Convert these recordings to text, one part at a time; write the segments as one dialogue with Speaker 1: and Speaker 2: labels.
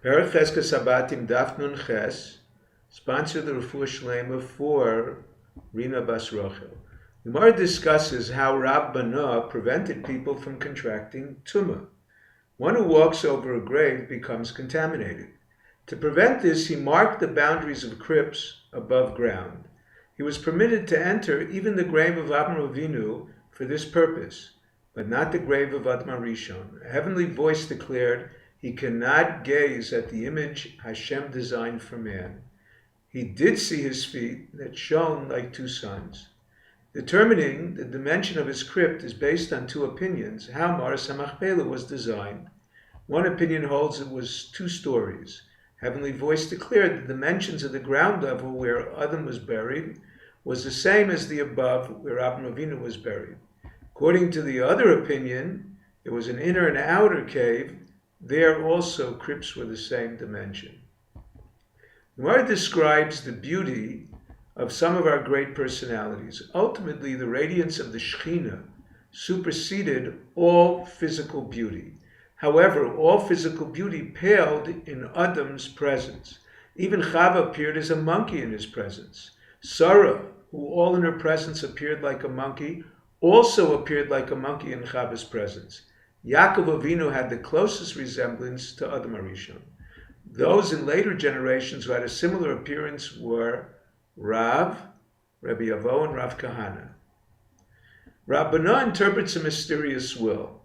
Speaker 1: Perek Cheskas Habatim Daf Nun Ches, sponsored the Refuah Shlema for Rina Bas Rochel. The Gemara discusses how Rabbana prevented people from contracting tumah. One who walks over a grave becomes contaminated. To prevent this, he marked the boundaries of crypts above ground. He was permitted to enter even the grave of Avraham Avinu for this purpose, but not the grave of Adam Rishon. A heavenly voice declared he cannot gaze at the image Hashem designed for man. He did see his feet that shone like two suns. Determining the dimension of his crypt is based on two opinions, how Maras HaMachpelah was designed. One opinion holds it was 2 stories. Heavenly voice declared the dimensions of the ground level where Adam was buried was the same as the above where Avraham Avinu was buried. According to the other opinion, it was an inner and outer cave. There also crypts were the same dimension. The Gemara describes the beauty of some of our great personalities. Ultimately, the radiance of the Shekhinah superseded all physical beauty. However, all physical beauty paled in Adam's presence. Even Chava appeared as a monkey in his presence. Sarah, who all in her presence appeared like a monkey, also appeared like a monkey in Chava's presence. Yaakov Avinu had the closest resemblance to Adam Arishon. Those in later generations who had a similar appearance were Rabbi Avo, and Rav Kahana. Rabbana interprets a mysterious will.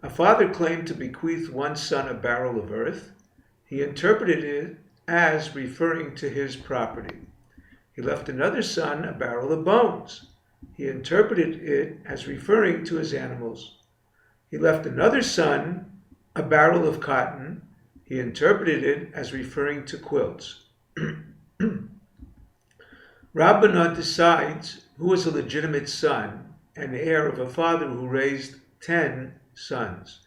Speaker 1: A father claimed to bequeath one son a barrel of earth. He interpreted it as referring to his property. He left another son a barrel of bones. He interpreted it as referring to his animals. He left another son a barrel of cotton. He interpreted it as referring to quilts. Rabbana decides who is a legitimate son and heir of a father who raised 10 sons.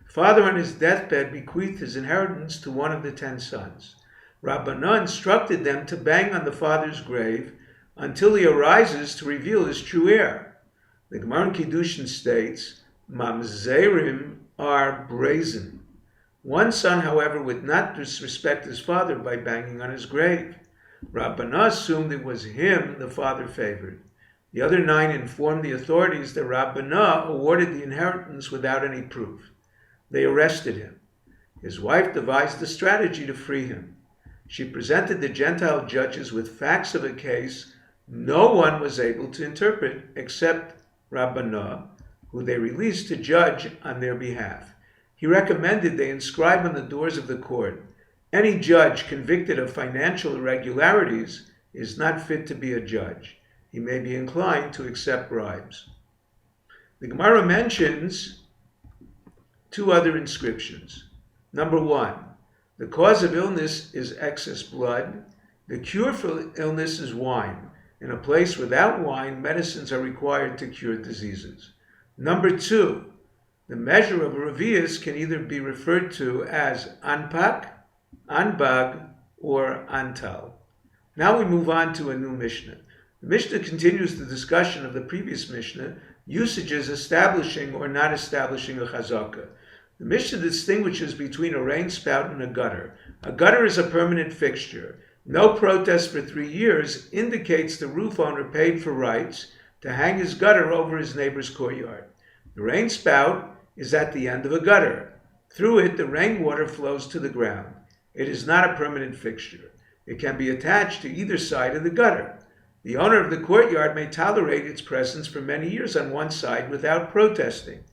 Speaker 1: The father on his deathbed bequeathed his inheritance to one of the 10 sons. Rabbana instructed them to bang on the father's grave until he arises to reveal his true heir. The Gemara in Kiddushin states, Mamzerim are brazen. One son, however, would not disrespect his father by banging on his grave. Rabbana assumed it was him the father favored. The other 9 informed the authorities that Rabbana awarded the inheritance without any proof. They arrested him. His wife devised a strategy to free him. She presented the Gentile judges with facts of a case no one was able to interpret except Rabbana, who they released to judge on their behalf. He recommended they inscribe on the doors of the court, any judge convicted of financial irregularities is not fit to be a judge. He may be inclined to accept bribes. The Gemara mentions 2 other inscriptions. Number 1, the cause of illness is excess blood. The cure for illness is wine. In a place without wine, medicines are required to cure diseases. Number 2, the measure of a revius can either be referred to as anpak, anbag, or antal. Now we move on to a new Mishnah. The Mishnah continues the discussion of the previous Mishnah, usages establishing or not establishing a chazaka. The Mishnah distinguishes between a rain spout and a gutter. A gutter is a permanent fixture. No protest for 3 years indicates the roof owner paid for rights to hang his gutter over his neighbor's courtyard. The rain spout is at the end of a gutter. Through it, the rainwater flows to the ground. It is not a permanent fixture. It can be attached to either side of the gutter. The owner of the courtyard may tolerate its presence for many years on one side without protesting.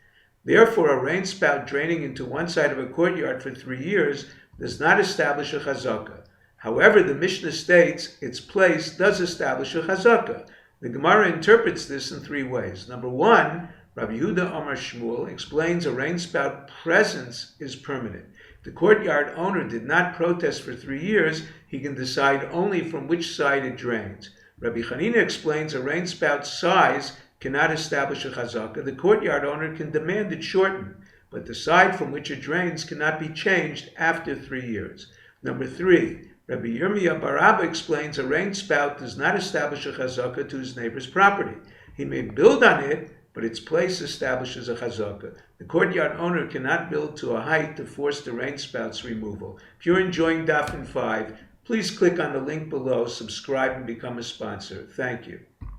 Speaker 1: Therefore, a rain spout draining into one side of a courtyard for 3 years does not establish a chazaka. However, the Mishnah states its place does establish a chazaka. The Gemara interprets this in 3 ways. Number 1, Rabbi Yehuda Amar Shmuel explains a rain spout presence is permanent. If the courtyard owner did not protest for 3 years, he can decide only from which side it drains. Rabbi Chanina explains a rain spout size cannot establish a chazaka. The courtyard owner can demand it shortened, but the side from which it drains cannot be changed after 3 years. Number 3, Rabbi Yirmiyah bar Abba explains a rain spout does not establish a chazaka to his neighbor's property. He may build on it, but its place establishes a chazaka. The courtyard owner cannot build to a height to force the rain spout's removal. If you're enjoying Daf 5, please click on the link below, subscribe, and become a sponsor. Thank you.